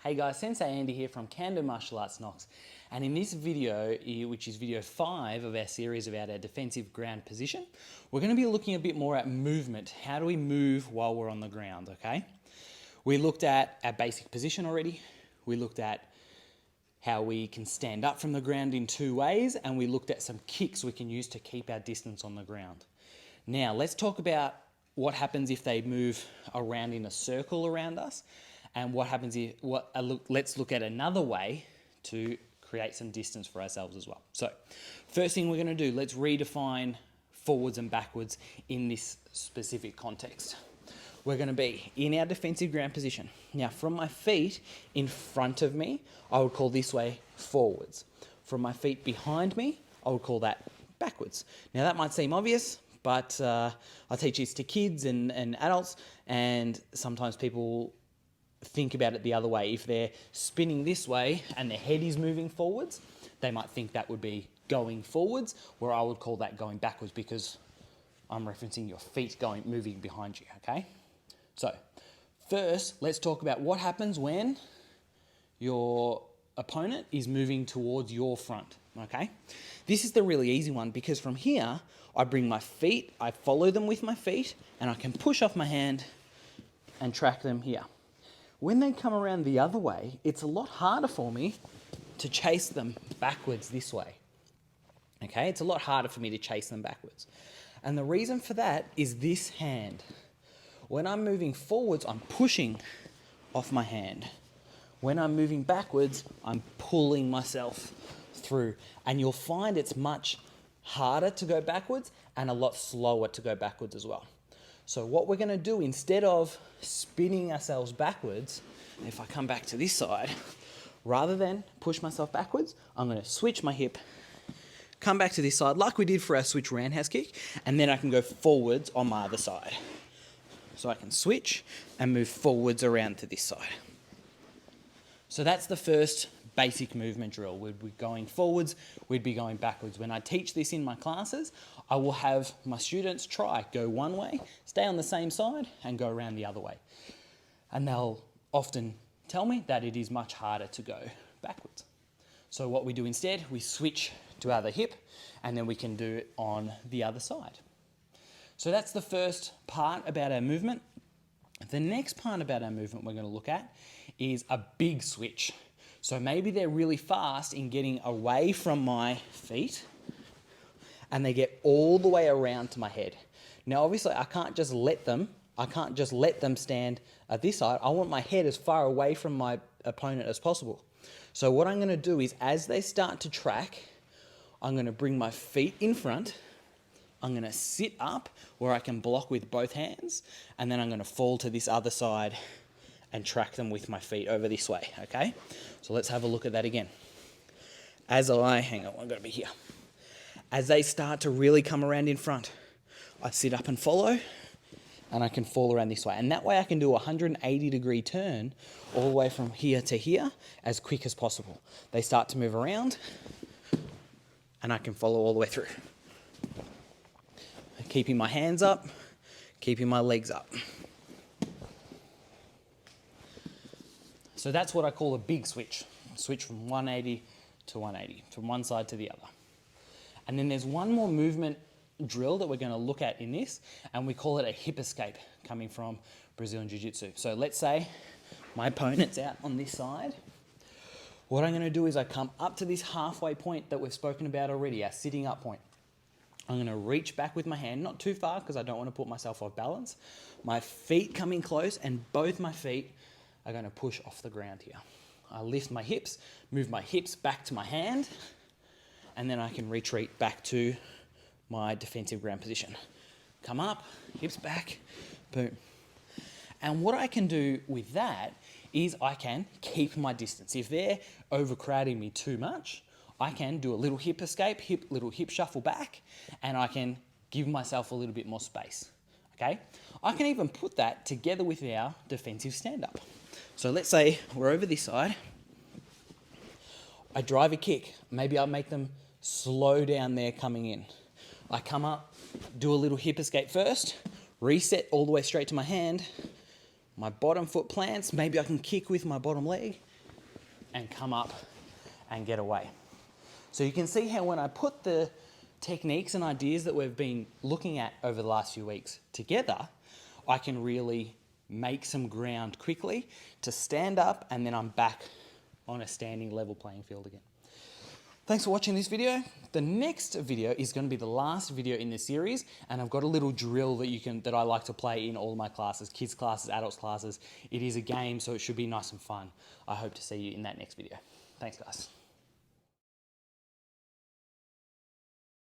Hey guys, Sensei Andy here from Kando Martial Arts, Knox. And in this video, which is video 5 of our series about our defensive ground position, we're going to be looking a bit more at movement. How do we move while we're on the ground, okay? We looked at our basic position already. We looked at how we can stand up from the ground in 2 ways, and we looked at some kicks we can use to keep our distance on the ground. Now, let's talk about what happens if they move around in a circle around us, and what happens if, let's look at another way to create some distance for ourselves as well. So, first thing we're going to do, let's redefine forwards and backwards in this specific context. We're going to be in our defensive ground position. Now, from my feet in front of me, I would call this way forwards. From my feet behind me, I would call that backwards. Now, that might seem obvious, but I teach this to kids and adults, and sometimes people think about it the other way. If they're spinning this way and their head is moving forwards, they might think that would be going forwards, where I would call that going backwards because I'm referencing your feet moving behind you, okay? So, first, let's talk about what happens when your opponent is moving towards your front, okay? This is the really easy one because from here, I bring my feet, I follow them with my feet, and I can push off my hand and track them here. When they come around the other way, it's a lot harder for me to chase them backwards this way. Okay, it's a lot harder for me to chase them backwards. And the reason for that is this hand. When I'm moving forwards, I'm pushing off my hand. When I'm moving backwards, I'm pulling myself through. And you'll find it's much harder to go backwards and a lot slower to go backwards as well. So what we're going to do, instead of spinning ourselves backwards, if I come back to this side, rather than push myself backwards, I'm going to switch my hip, come back to this side like we did for our switch roundhouse kick, and then I can go forwards on my other side. So I can switch and move forwards around to this side. So that's the first basic movement drill. We'd be going forwards, we'd be going backwards. When I teach this in my classes, I will have my students go one way, stay on the same side, and go around the other way. And they'll often tell me that it is much harder to go backwards. So what we do instead, we switch to our other hip, and then we can do it on the other side. So that's the first part about our movement. The next part about our movement we're going to look at is a big switch. So maybe they're really fast in getting away from my feet and they get all the way around to my head. Now, obviously, I can't just let them stand at this side. I want my head as far away from my opponent as possible. So what I'm going to do is, as they start to track, I'm going to bring my feet in front. I'm going to sit up where I can block with both hands, and then I'm going to fall to this other side and track them with my feet over this way, okay? So let's have a look at that again. Hang on, I've got to be here. As they start to really come around in front, I sit up and follow, and I can fall around this way. And that way I can do a 180-degree turn all the way from here to here as quick as possible. They start to move around, and I can follow all the way through. Keeping my hands up, keeping my legs up. So that's what I call a big switch. Switch from 180 to 180, from one side to the other. And then there's one more movement drill that we're going to look at in this, and we call it a hip escape, coming from Brazilian Jiu-Jitsu. So let's say my opponent's out on this side. What I'm going to do is I come up to this halfway point that we've spoken about already, our sitting up point. I'm going to reach back with my hand, not too far because I don't want to put myself off balance. My feet coming close, and both my feet are going to push off the ground here. I lift my hips, move my hips back to my hand, and then I can retreat back to my defensive ground position. Come up, hips back, boom. And what I can do with that is I can keep my distance. If they're overcrowding me too much, I can do a little hip escape, little hip shuffle back, and I can give myself a little bit more space, okay? I can even put that together with our defensive stand-up. So let's say we're over this side. I drive a kick. Maybe I'll make them slow down there coming in. I come up, do a little hip escape first, reset all the way straight to my hand. My bottom foot plants. Maybe I can kick with my bottom leg, and come up and get away. So you can see how when I put the techniques and ideas that we've been looking at over the last few weeks together, I can really make some ground quickly to stand up, and then I'm back on a standing level playing field again. Thanks for watching this video. The next video is going to be the last video in this series, and I've got a little drill that I like to play in all of my classes, kids classes, adults classes. It is a game, so it should be nice and fun. I hope to see you in that next video. Thanks, guys.